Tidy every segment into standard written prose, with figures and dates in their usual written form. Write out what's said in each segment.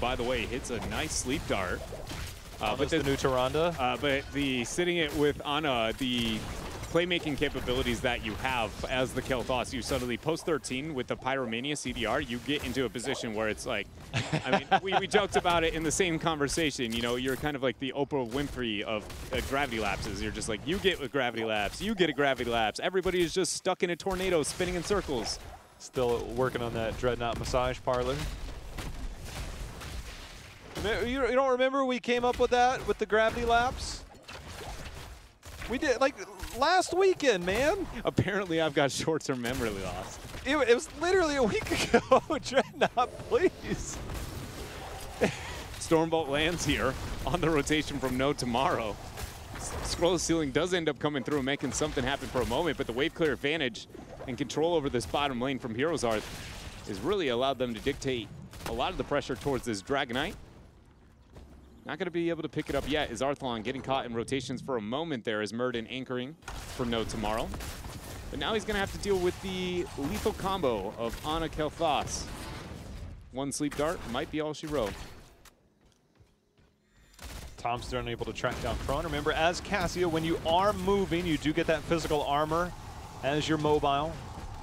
by the way, hits a nice sleep dart. But the new Tyrande. But the sitting it with Ana, the playmaking capabilities that you have as the Kel'Thas, you suddenly post 13 with the Pyromania CDR, you get into a position where it's like, I mean, we joked about it in the same conversation. You know, you're kind of like the Oprah Winfrey of gravity lapses. You're just like, you get with gravity lapse, you get a gravity lapse. Everybody is just stuck in a tornado spinning in circles. Still working on that Dreadnought massage parlor. You don't remember we came up with that with the gravity lapse? We did, like, last weekend, man. Apparently, I've got short-term memory loss. It was literally a week ago. Dreadnought, please. Stormbolt lands here on the rotation from No Tomorrow. Scroll of Ceiling does end up coming through and making something happen for a moment, but the wave clear advantage and control over this bottom lane from HeroesHearth has really allowed them to dictate a lot of the pressure towards this Dragonite. Not going to be able to pick it up yet. Is Arthlon getting caught in rotations for a moment there as Murden anchoring for No Tomorrow. But now he's going to have to deal with the lethal combo of Ana Kel'Thas. One sleep dart might be all she wrote. Tom's unable to track down Crone. Remember, as Cassia, when you are moving, you do get that physical armor as you're mobile.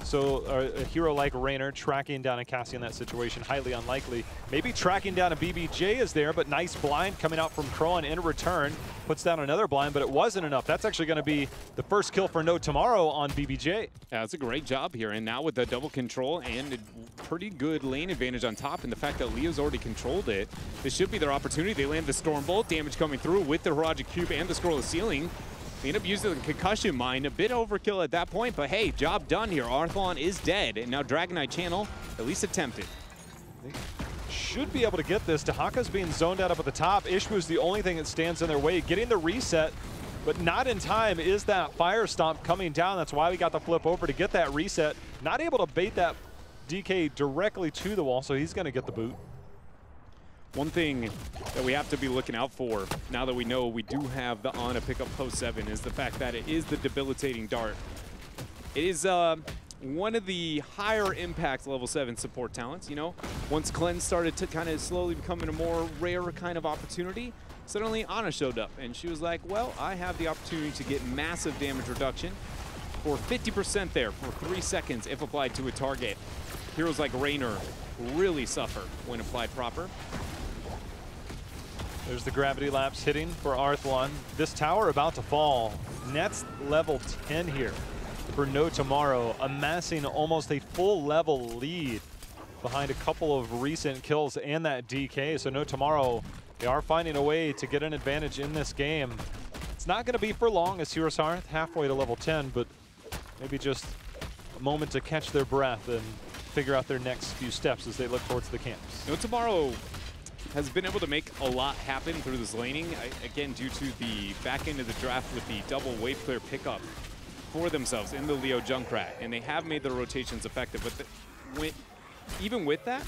So a hero like Raynor tracking down a Cassie in that situation, highly unlikely. Maybe tracking down a BBJ is there, but nice blind coming out from Crowan in return. Puts down another blind, but it wasn't enough. That's actually going to be the first kill for No Tomorrow on BBJ. Yeah, that's a great job here. And now with the double control and a pretty good lane advantage on top, and the fact that Leo's already controlled it, this should be their opportunity. They land the Stormbolt, damage coming through with the Haragic Cube and the Scroll of Ceiling. They end up using the Concussion Mine, a bit overkill at that point, but hey, job done here. Arthlon is dead, and now Dragonite Channel at least attempted. They should be able to get this. Dahaka's being zoned out up at the top. Ishbu's the only thing that stands in their way. Getting the reset, but not in time is that Fire Stomp coming down. That's why we got the flip over to get that reset. Not able to bait that DK directly to the wall, so he's going to get the boot. One thing that we have to be looking out for, now that we know we do have the Ana pick up post 7, is the fact that it is the debilitating dart. It is one of the higher impact level 7 support talents, you know? Once Cleanse started to kind of slowly becoming a more rare kind of opportunity, suddenly Ana showed up, and she was like, well, I have the opportunity to get massive damage reduction for 50% there for 3 seconds if applied to a target. Heroes like Raynor really suffer when applied proper. There's the gravity lapse hitting for Arthlon. This tower about to fall. Net's level 10 here for No Tomorrow, amassing almost a full level lead behind a couple of recent kills and that DK. So No Tomorrow, they are finding a way to get an advantage in this game. It's not going to be for long as HeroesHearth halfway to level 10, but maybe just a moment to catch their breath and figure out their next few steps as they look towards the camps. No Tomorrow has been able to make a lot happen through this laning, again, due to the back end of the draft with the double wave clear pickup for themselves in the Leo Junkrat, and they have made their rotations effective. But even with that,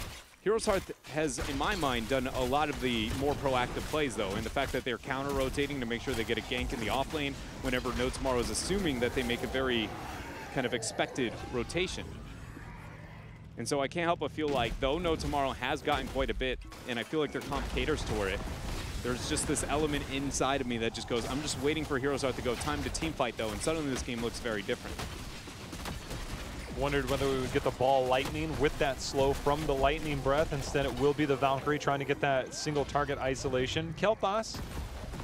HeroesHearth has, in my mind, done a lot of the more proactive plays, though, and the fact that they're counter-rotating to make sure they get a gank in the off lane whenever No Tomorrow is assuming that they make a very kind of expected rotation. And so I can't help but feel like, though No Tomorrow has gotten quite a bit, and I feel like their comp caters toward it, there's just this element inside of me that just goes, I'm just waiting for HeroesHearth to go, time to team fight, though, and suddenly this game looks very different. Wondered whether we would get the ball lightning with that slow from the lightning breath. Instead, it will be the Valkyrie trying to get that single target isolation. Kel'Thas,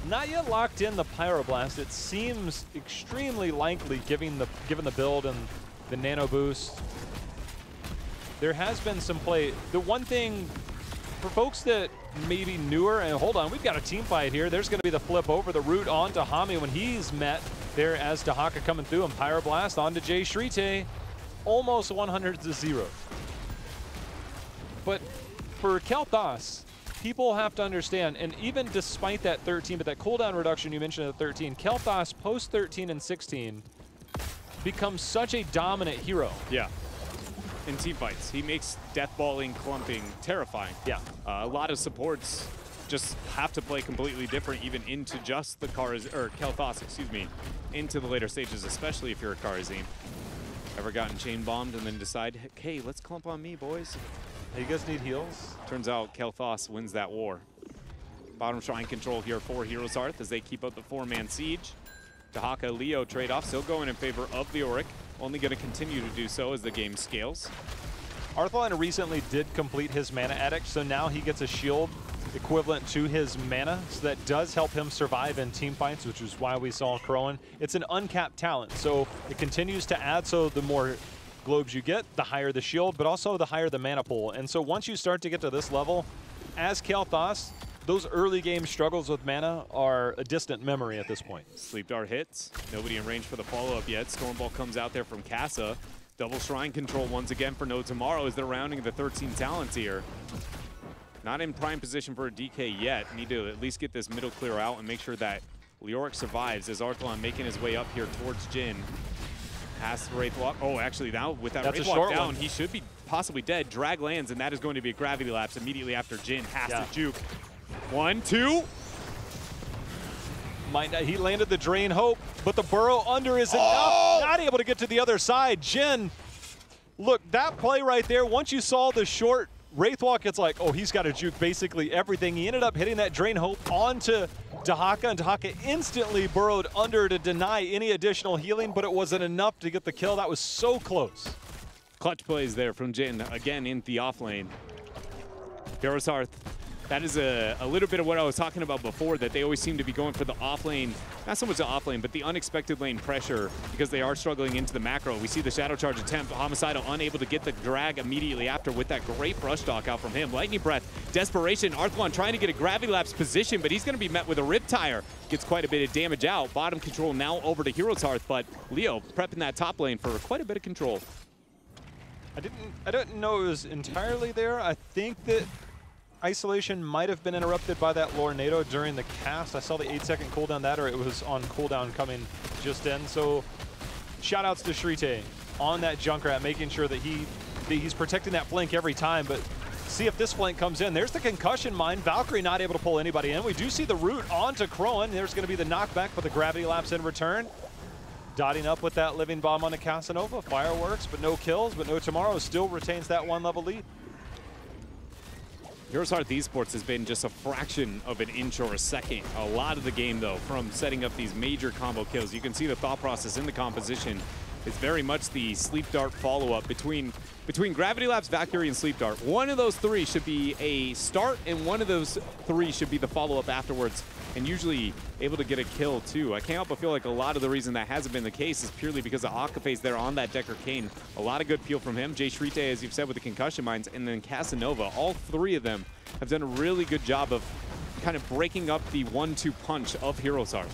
not yet locked in the Pyroblast. It seems extremely likely given the build and the nano boost. There has been some play. The one thing for folks that may be newer, and hold on, we've got a team fight here. There's going to be the flip over the root onto Hami when he's met there as Dahaka coming through, and Pyroblast onto Jay Shrite. Almost 100 to 0. But for Kel'Thas, people have to understand, and even despite that 13, but that cooldown reduction you mentioned at 13, Kel'Thas post 13 and 16 becomes such a dominant hero. Yeah. In team fights, he makes deathballing, clumping terrifying. Yeah. A lot of supports just have to play completely different, even into just the Kel'Thas, excuse me, into the later stages, especially if you're a Kharazim. Ever gotten chain bombed and then decide, hey, let's clump on me, boys? You guys need heals? Turns out Kel'Thas wins that war. Bottom shrine control here for HeroesHearth as they keep up the 4-man siege. Dahaka, Leo trade-off still going in favor of Leoric. Only going to continue to do so as the game scales. Arthaline recently did complete his Mana Addict, so now he gets a shield equivalent to his mana, so that does help him survive in team fights, which is why we saw Crowan. It's an uncapped talent, so it continues to add, so the more globes you get, the higher the shield, but also the higher the mana pool. And so once you start to get to this level, as Kel'Thas, those early game struggles with mana are a distant memory at this point. Sleep Dart hits. Nobody in range for the follow-up yet. Stormball comes out there from Casa. Double Shrine control once again for No Tomorrow as they're rounding the 13 talents here. Not in prime position for a DK yet. Need to at least get this middle clear out and make sure that Leoric survives as Arthaline making his way up here towards Jhin. Past Wraithwalk. Oh, actually now with that Wraithwalk down, he should be possibly dead. Drag lands, and that is going to be a gravity lapse immediately after Jhin has to juke. 1, 2. He landed the Drain Hope, but the burrow under is enough. Not able to get to the other side. Jhin, look, that play right there, once you saw the short Wraithwalk, it's like, oh, he's got to juke basically everything. He ended up hitting that Drain Hope onto Dahaka, and Dahaka instantly burrowed under to deny any additional healing, but it wasn't enough to get the kill. That was so close. Clutch plays there from Jhin, again in the off lane. HeroesHearth, that is a little bit of what I was talking about before, that they always seem to be going for the off lane, not so much the off lane, but the unexpected lane pressure because they are struggling into the macro. We see the Shadow Charge attempt, Homicidal unable to get the drag immediately after with that great brush talk out from him. Lightning Breath, Desperation, Arthaline trying to get a Gravity Lapse position, but he's going to be met with a Rip Tire. Gets quite a bit of damage out. Bottom control now over to HeroesHearth, but Leo prepping that top lane for quite a bit of control. I didn't know it was entirely there. I think that Isolation might have been interrupted by that Lornado during the cast. I saw the 8-second cooldown that, or it was on cooldown coming just in. So shoutouts to Shrite on that Junkrat, making sure that he's protecting that flank every time. But see if this flank comes in. There's the concussion mine. Valkyrie not able to pull anybody in. We do see the root onto Crowan. There's going to be the knockback, but the gravity lapse in return. Dotting up with that living bomb on the Casanova. Fireworks, but no kills. But No Tomorrow still retains that 1-level lead. HeroesHearth Esports has been just a fraction of an inch or a second. A lot of the game, though, from setting up these major combo kills. You can see the thought process in the composition is very much the Sleep Dart follow-up between Gravity Lapse, Valkyrie, and Sleep Dart. One of those three should be a start, and one of those three should be the follow-up afterwards, and usually able to get a kill, too. I can't help but feel like a lot of the reason that hasn't been the case is purely because of Akaface there on that Decker Kane. A lot of good peel from him. Jay Shrite, as you've said, with the concussion mines, and then Casanova. All three of them have done a really good job of kind of breaking up the 1-2 punch of HeroesHearth.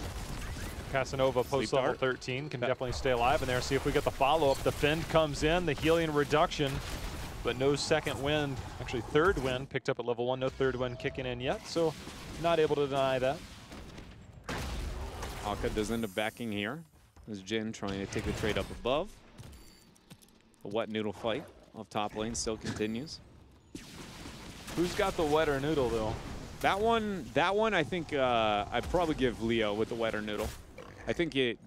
Casanova post level 13 can definitely stay alive in there. See if we get the follow-up. The Fend comes in, the healing reduction, but no second wind. Actually, third wind picked up at level 1. No third wind kicking in yet, so not able to deny that. Aka does end up backing here. There's Jhin trying to take the trade up above. The wet noodle fight off top lane still continues. Who's got the wetter noodle, though? That one, I think I'd probably give Leo with the wetter noodle. I think it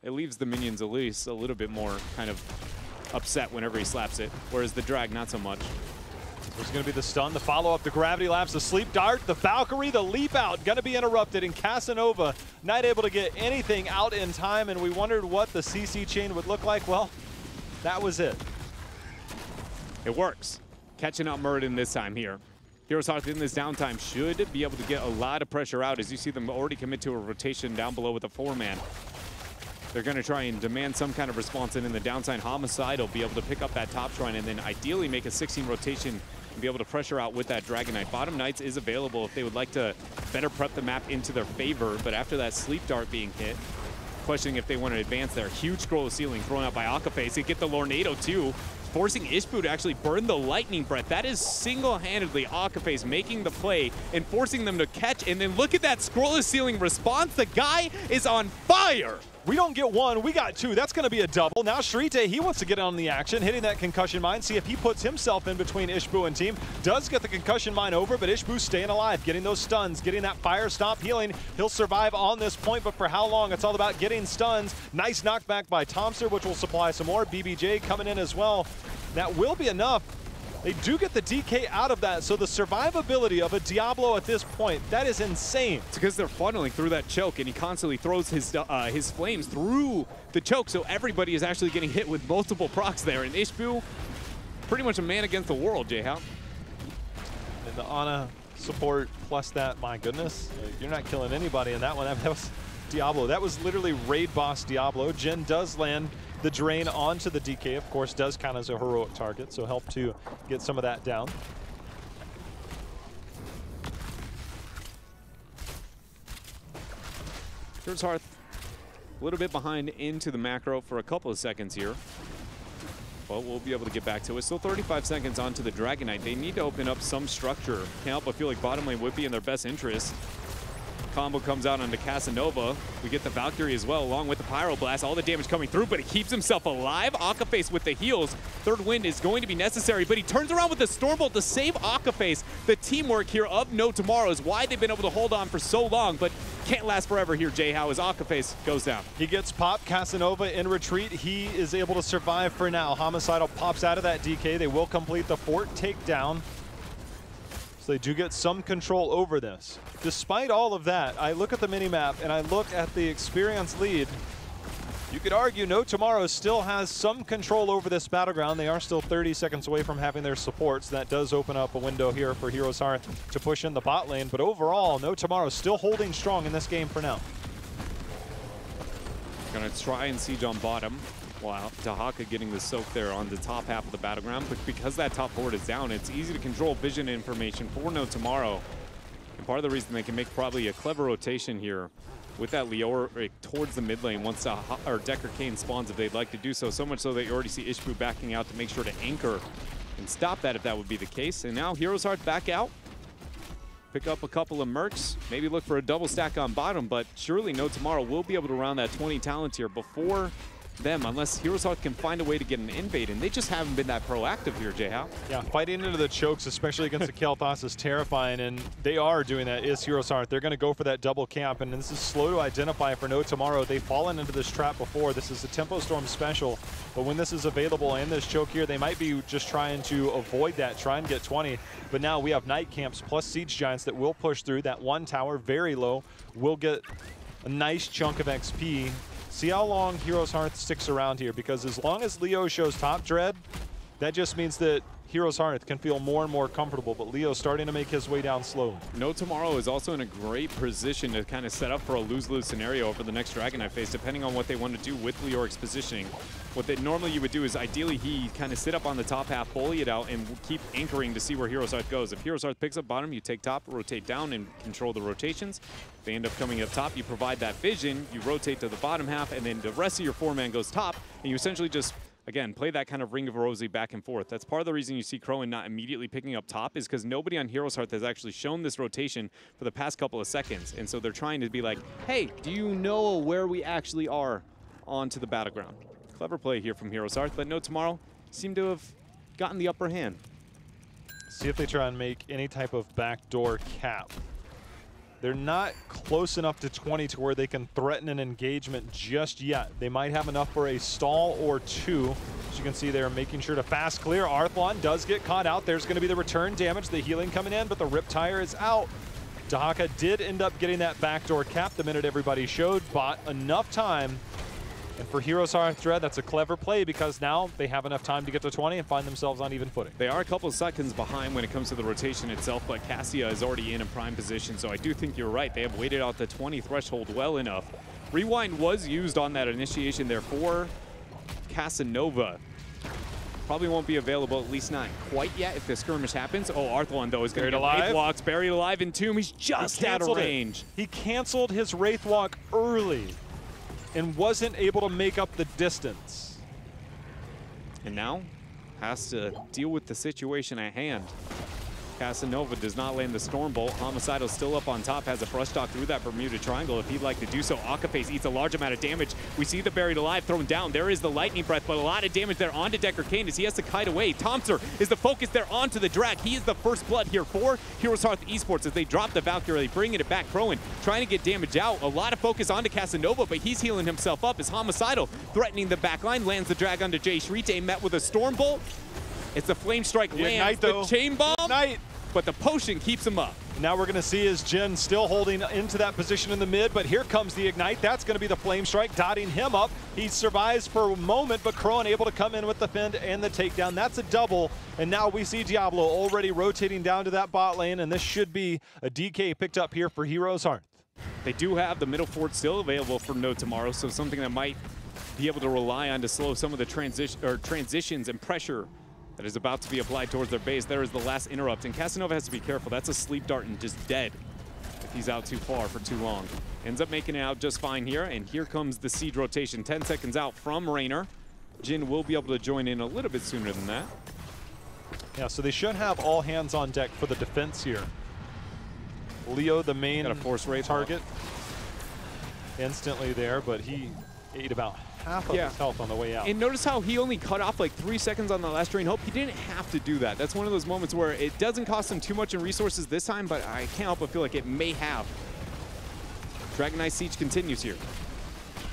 leaves the minions at least a little bit more kind of upset whenever he slaps it, whereas the drag, not so much. There's going to be the stun, the follow-up, the gravity lapse, the sleep dart, the Valkyrie, the leap out, going to be interrupted, and Casanova not able to get anything out in time, and we wondered what the CC chain would look like. Well, that was it. It works. Catching up Muradin this time here. HeroesHearth in this downtime should be able to get a lot of pressure out as you see them already commit to a rotation down below with a 4-man. They're going to try and demand some kind of response, and in the downside, Homicidal will be able to pick up that top shrine and then ideally make a 16 rotation and be able to pressure out with that Dragon Knight. Bottom Knights is available if they would like to better prep the map into their favor, but after that Sleep Dart being hit, questioning if they want to advance there. Huge scroll of ceiling thrown out by Akaface. They get the Lornado too, forcing Ishbu to actually burn the Lightning Breath. That is single-handedly Akaface making the play and forcing them to catch, and then look at that scroll of ceiling response. The guy is on fire. We don't get one, we got two. That's going to be a double. Now Shrite, he wants to get on the action, hitting that concussion mine, see if he puts himself in between Ishbu and team. Does get the concussion mine over, but Ishbu staying alive, getting those stuns, getting that fire stop healing. He'll survive on this point, but for how long? It's all about getting stuns. Nice knockback by Thompson, which will supply some more. BBJ coming in as well. That will be enough. They do get the DK out of that, so the survivability of a Diablo at this point, that is insane. It's because they're funneling through that choke, and he constantly throws his flames through the choke, so everybody is actually getting hit with multiple procs there. And Ishbu, pretty much a man against the world, J-How. And the Ana support plus that, my goodness, you're not killing anybody in that one. That was Diablo. That was literally raid boss Diablo. Jin does land the drain onto the DK, of course, does count as a heroic target, so help to get some of that down. HeroesHearth a little bit behind into the macro for a couple of seconds here. But we'll be able to get back to it. Still 35 seconds onto the Dragon Knight. They need to open up some structure. Can't help but feel like bottom lane would be in their best interest. Combo comes out onto Casanova. We get the Valkyrie as well, along with the Pyroblast. All the damage coming through, but he keeps himself alive. Akaface with the heals. Third wind is going to be necessary, but he turns around with the Stormbolt to save Akaface. The teamwork here of No Tomorrow is why they've been able to hold on for so long, but can't last forever here, J-How, as Akaface goes down. He gets popped. Casanova in retreat. He is able to survive for now. Homicidal pops out of that DK. They will complete the fort takedown. So they do get some control over this. Despite all of that, I look at the minimap and I look at the experience lead. You could argue No Tomorrow still has some control over this battleground. They are still 30 seconds away from having their supports. That does open up a window here for HeroesHearth to push in the bot lane. But overall, No Tomorrow still holding strong in this game for now. Gonna try and siege on bottom. Wow, Dahaka getting the soak there on the top half of the battleground, but because that top forward is down, it's easy to control vision information for No Tomorrow. And part of the reason they can make probably a clever rotation here with that Leoric towards the mid lane once Decker Kane spawns if they'd like to do so. So much so that you already see Ishbu backing out to make sure to anchor and stop that if that would be the case. And now HeroesHearth back out. Pick up a couple of mercs, maybe look for a double stack on bottom, but surely No Tomorrow will be able to round that 20 talent here before them, unless HeroesHearth can find a way to get an invade, and they just haven't been that proactive here, J-How. Yeah, fighting into the chokes, especially against the Kael'thas, is terrifying, and they are doing that, is HeroesHearth. They're going to go for that double camp, and this is slow to identify for No Tomorrow. They've fallen into this trap before. This is a Tempo Storm special, but when this is available and this choke here, they might be just trying to avoid that, try and get 20, but now we have Night Camps plus Siege Giants that will push through. That one tower, very low, will get a nice chunk of XP. See how long HeroesHearth sticks around here, because as long as Leo shows top dread, that just means that HeroesHearth can feel more and more comfortable, but Leo's starting to make his way down slowly. No Tomorrow is also in a great position to kind of set up for a lose-lose scenario over the next Dragon Knight phase, depending on what they want to do with Leoric's positioning. What they normally you would do is ideally he kind of sit up on the top half, bully it out, and keep anchoring to see where HeroesHearth goes. If HeroesHearth picks up bottom, you take top, rotate down, and control the rotations. If they end up coming up top, you provide that vision, you rotate to the bottom half, and then the rest of your four-man goes top, and you essentially just, again, play that kind of Ring of Rosy back and forth. That's part of the reason you see Crowan not immediately picking up top, is because nobody on HeroesHearth has actually shown this rotation for the past couple of seconds. And so they're trying to be like, hey, do you know where we actually are onto the battleground? Clever play here from HeroesHearth, but No Tomorrow seem to have gotten the upper hand. See if they try and make any type of backdoor cap. They're not close enough to 20 to where they can threaten an engagement just yet. They might have enough for a stall or two. As you can see, they're making sure to fast clear. Arthlon does get caught out. There's going to be the return damage, the healing coming in, but the Riptire is out. Dahaka did end up getting that backdoor cap the minute everybody showed, bought enough time. And for HeroesHearth Dread, that's a clever play, because now they have enough time to get to 20 and find themselves on even footing. They are a couple of seconds behind when it comes to the rotation itself, but Cassia is already in a prime position, so I do think you're right. They have waited out the 20 threshold well enough. Rewind was used on that initiation there for Casanova. Probably won't be available, at least not quite yet, if the skirmish happens. Oh, Arthlon, though, is going to get Wraithwalks, buried alive in Tomb. He's just out of range. He canceled his Wraithwalk early and wasn't able to make up the distance. And now has to deal with the situation at hand. Casanova does not land the Stormbolt. Homicidal still up on top, has a brush talk through that Bermuda Triangle if he'd like to do so. Akaface eats a large amount of damage. We see the Buried Alive thrown down. There is the Lightning Breath, but a lot of damage there onto Decker Kane as he has to kite away. Thompson is the focus there onto the Drag. He is the first blood here for HeroesHearth Esports as they drop the Valkyrie, bringing it back. Crowan trying to get damage out. A lot of focus onto Casanova, but he's healing himself up as Homicidal threatening the back line, lands the drag onto Jay Shrite, met with a Stormbolt. It's the Flame Strike lands, Ignite, the though. Chain Bomb, Ignite. but the potion keeps him up. Now we're going to see is Jin still holding into that position in the mid, but here comes the Ignite. That's going to be the Flame Strike, dotting him up. He survives for a moment, but Crowan able to come in with the fend and the takedown. That's a double, and now we see Diablo already rotating down to that bot lane, and this should be a DK picked up here for HeroesHearth. They do have the middle fort still available for No Tomorrow, so something that might be able to rely on to slow some of the transitions and pressure that is about to be applied towards their base. There is the last interrupt, and Casanova has to be careful. That's a sleep dart and just dead if he's out too far for too long. Ends up making it out just fine here, and here comes the siege rotation. 10 seconds out from Raynor. Jin will be able to join in a little bit sooner than that. Yeah, so they should have all hands on deck for the defense here. Leo, the main Got a force rate target, instantly there, but he ate about half of his health on the way out. And notice how he only cut off like 3 seconds on the last drain hope. He didn't have to do that. That's one of those moments where it doesn't cost him too much in resources this time, but I can't help but feel like it may have. Dragon Eye Siege continues here.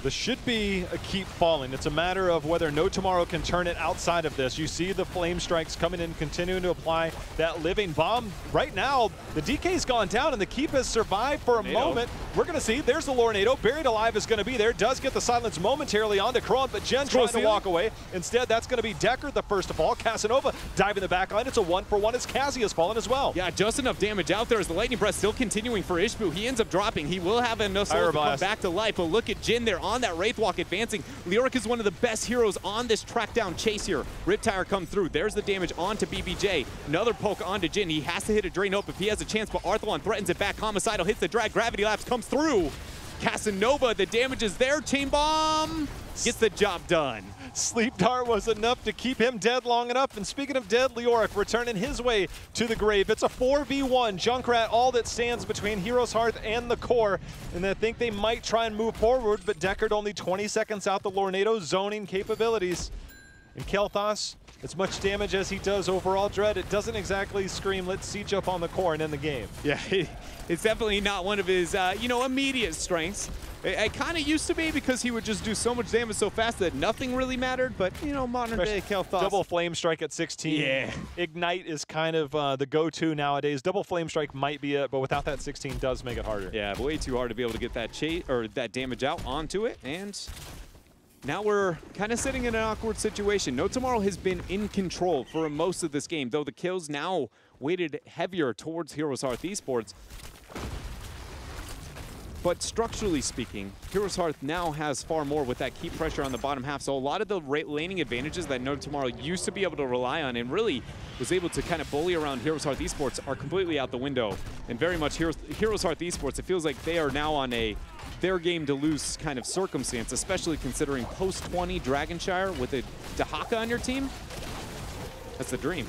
This should be a keep falling. It's a matter of whether No Tomorrow can turn it outside of this. You see the Flame Strikes coming in, continuing to apply that living bomb. Right now, the DK's gone down and the keep has survived for a moment. We're going to see, there's the Lornado. Buried Alive is going to be there. Does get the silence momentarily onto Crowan, but Jen trying to walk away. Instead, that's going to be Decker, the first to fall. Casanova diving the back line. It's a 1-for-1 as Cassie has fallen as well. Yeah, just enough damage out there as the Lightning Breath still continuing for Ishbu. He ends up dropping. He will have enough souls to come back to life, but look at Jin there on that Wraith Walk advancing. Leoric is one of the best heroes on this track down chase here. Riptire come through. There's the damage onto BBJ. Another poke onto Jin. He has to hit a Drain Hope if he has a chance, but Arthalon threatens it back. Homicidal hits the drag. Gravity Lapse comes through. Casanova, the damage is there. Chain Bomb gets the job done. Sleep Dart was enough to keep him dead long enough. And speaking of dead, Leoric returning his way to the grave. It's a 4v1. Junkrat, all that stands between HeroesHearth and the core. And I think they might try and move forward, but Deckard only 20 seconds out the Lornado zoning capabilities. And Kel'Thas, as much damage as he does overall, Dread, it doesn't exactly scream, let's siege up on the core and end the game. Yeah, it's definitely not one of his, immediate strengths. It kind of used to be because he would just do so much damage so fast that nothing really mattered, but, modern day Kel'Thas. Double Flame Strike at 16. Yeah. Ignite is kind of the go-to nowadays. Double Flame Strike might be it, but without that 16 does make it harder. Yeah, way too hard to be able to get that that damage out onto it, and now we're kind of sitting in an awkward situation. No Tomorrow has been in control for most of this game, though the kills now weighted heavier towards HeroesHearth Esports. But structurally speaking, HeroesHearth now has far more with that keep pressure on the bottom half. So a lot of the laning advantages that No Tomorrow used to be able to rely on and really was able to kind of bully around HeroesHearth Esports are completely out the window. And very much HeroesHearth Esports, it feels like they are now on their game to lose kind of circumstance, especially considering post-20 Dragonshire with a Dahaka on your team. That's the dream.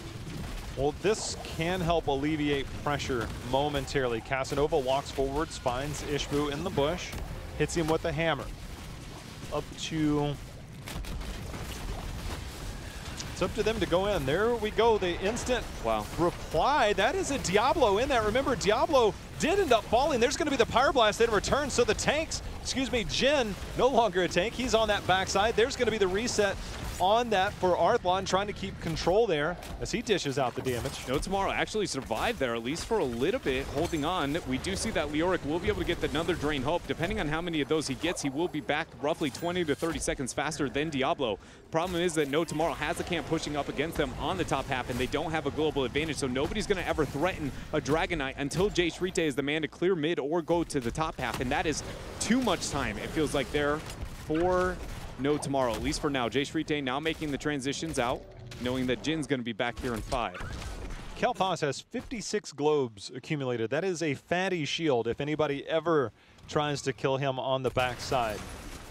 Well, this can help alleviate pressure momentarily. Casanova walks forwards, finds Ishbu in the bush, hits him with a hammer. Up to... It's up to them to go in. There we go, the instant reply. That is a Diablo in that. Remember, Diablo did end up falling. There's going to be the Pyroblast in return, so the tanks, Jin, no longer a tank. He's on that backside. There's going to be the reset on that for Arthalon, trying to keep control there as he dishes out the damage. No Tomorrow actually survived there, at least for a little bit, holding on. We do see that Leoric will be able to get another Drain Hope. Depending on how many of those he gets, he will be back roughly 20 to 30 seconds faster than Diablo. Problem is that No Tomorrow has a camp pushing up against them on the top half, and they don't have a global advantage, so nobody's going to ever threaten a Dragon Knight until Jay Shrite is the man to clear mid or go to the top half, and that is too much time, it feels like, there for No Tomorrow, at least for now. Jay Shrite now making the transitions out, knowing that Jin's going to be back here in 5. Kel'Thas has 56 globes accumulated. That is a fatty shield if anybody ever tries to kill him on the backside.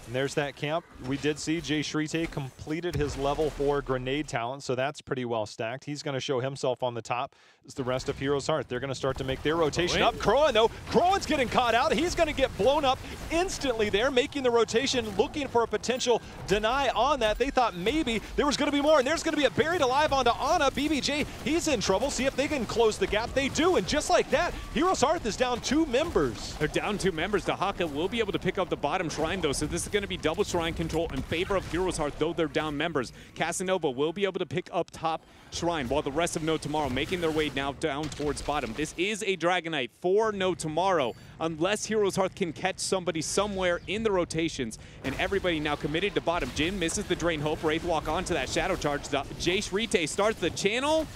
And there's that camp. We did see Jay Shrite completed his level 4 grenade talent, so that's pretty well stacked. He's going to show himself on the top as the rest of HeroesHearth. They're going to start to make their rotation up. Crowan, though, Crowan's getting caught out. He's going to get blown up instantly there, making the rotation, looking for a potential deny on that. They thought maybe there was going to be more, and there's going to be a buried alive onto Ana. BBJ, he's in trouble. See if they can close the gap. They do, and just like that, HeroesHearth is down 2 members. They're down 2 members. Dahaka will be able to pick up the bottom shrine, though, so this is going going to be double shrine control in favor of HeroesHearth, though they're down members. Casanova will be able to pick up top shrine, while the rest of No Tomorrow making their way now down towards bottom. This is a Dragonite for No Tomorrow, unless HeroesHearth can catch somebody somewhere in the rotations, and everybody now committed to bottom. Jin misses the Drain Hope. Wraithwalk onto that Shadow Charge. Jace Rite starts the channel,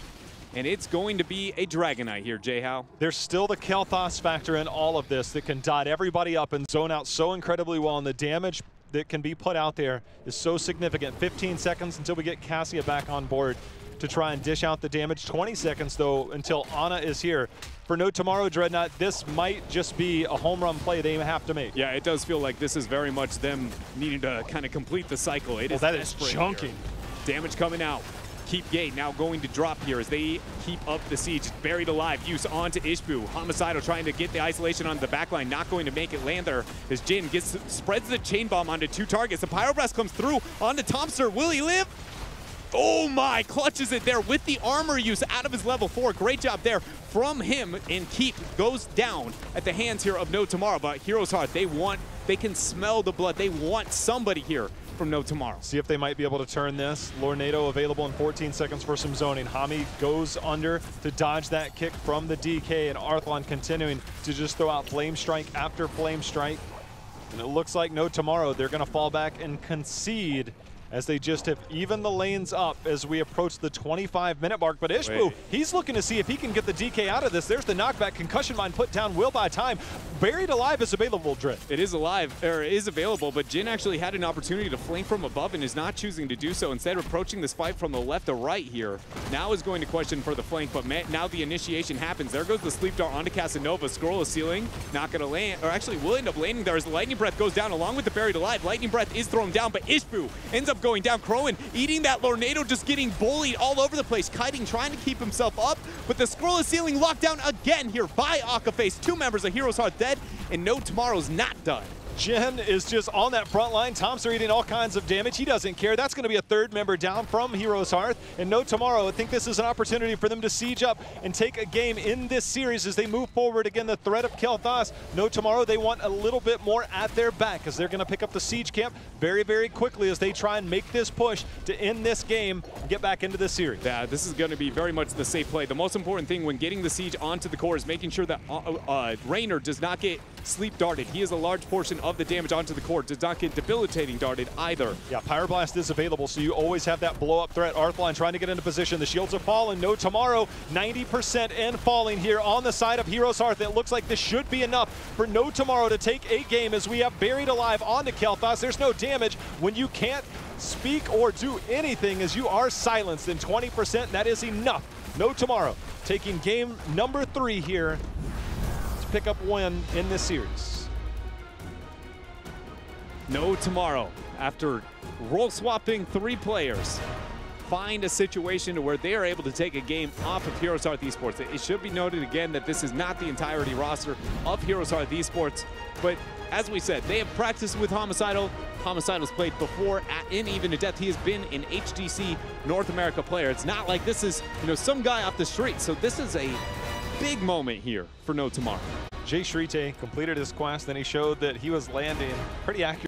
and it's going to be a Dragonite here, J-How. There's still the Kel'Thas factor in all of this that can dot everybody up and zone out so incredibly well, and the damage that can be put out there is so significant. 15 seconds until we get Cassia back on board to try and dish out the damage. 20 seconds, though, until Ana is here. For No Tomorrow, Dreadnought, this might just be a home run play they have to make. Yeah, it does feel like this is very much them needing to kind of complete the cycle. It is that is chunking. Damage coming out. Keep Gate now going to drop here as they keep up the siege. Buried alive, use onto Ishbu. Homicidal trying to get the isolation on the backline, not going to make it land there as Jin spreads the chain bomb onto 2 targets. The Pyroblast comes through onto Tomster. Will he live? Oh my, clutches it there with the armor use out of his level 4. Great job there from him, and Keep goes down at the hands here of No Tomorrow. But HeroesHearth, they can smell the blood. They want somebody here from No Tomorrow. See if they might be able to turn this. Lornado available in 14 seconds for some zoning. Hami goes under to dodge that kick from the DK, and Arthlon continuing to just throw out Flame Strike after Flame Strike. And it looks like No Tomorrow, they're going to fall back and concede as they just have evened the lanes up as we approach the 25-minute mark. But Ishbu, he's looking to see if he can get the DK out of this. There's the knockback. Concussion Mine put down, will buy time. Buried Alive is available, Drift. It is available, but Jin actually had an opportunity to flank from above and is not choosing to do so. Instead of approaching this fight from the left to right here, now is going to question for the flank, but now the initiation happens. There goes the Sleep Dart onto Casanova. Scroll of Ceiling, not going to land, or actually will end up landing there as the Lightning Breath goes down along with the Buried Alive. Lightning Breath is thrown down, but Ishbu ends up going down. Crowan eating that Lornado, just getting bullied all over the place. Kiting trying to keep himself up, but the Scroll of Ceiling locked down again here by Akaface. 2 members of HeroesHearth dead, and No Tomorrow's not done. Jin is just on that front line. Tomster eating all kinds of damage. He doesn't care. That's going to be a 3rd member down from HeroesHearth. And No Tomorrow, I think this is an opportunity for them to siege up and take a game in this series as they move forward. Again, the threat of Kel'Thas. No Tomorrow, they want a little bit more at their back as they're going to pick up the siege camp very, very quickly as they try and make this push to end this game and get back into this series. Yeah, this is going to be very much the safe play. The most important thing when getting the siege onto the core is making sure that Raynor does not get sleep darted. He is a large portion of the damage onto the core. Does not get debilitating darted either. Yeah, Pyroblast is available, so you always have that blow-up threat. Arthlon trying to get into position. The shields are falling. No Tomorrow, 90% and falling here on the side of HeroesHearth. It looks like this should be enough for No Tomorrow to take a game as we have Buried Alive onto Kel'Thas. There's no damage when you can't speak or do anything as you are silenced in 20%. That is enough. No Tomorrow taking game number 3 here to pick up win in this series. No Tomorrow, after role swapping 3 players, find a situation to where they are able to take a game off of HeroesHearth Esports. It should be noted again that this is not the entirety roster of HeroesHearth Esports, but as we said, they have practiced with Homicidal. Homicidal's played before in Even to Death. He has been an HGC North America player. It's not like this is, some guy off the street. So this is a big moment here for No Tomorrow. Jace Rite completed his quest, then he showed that he was landing pretty accurate.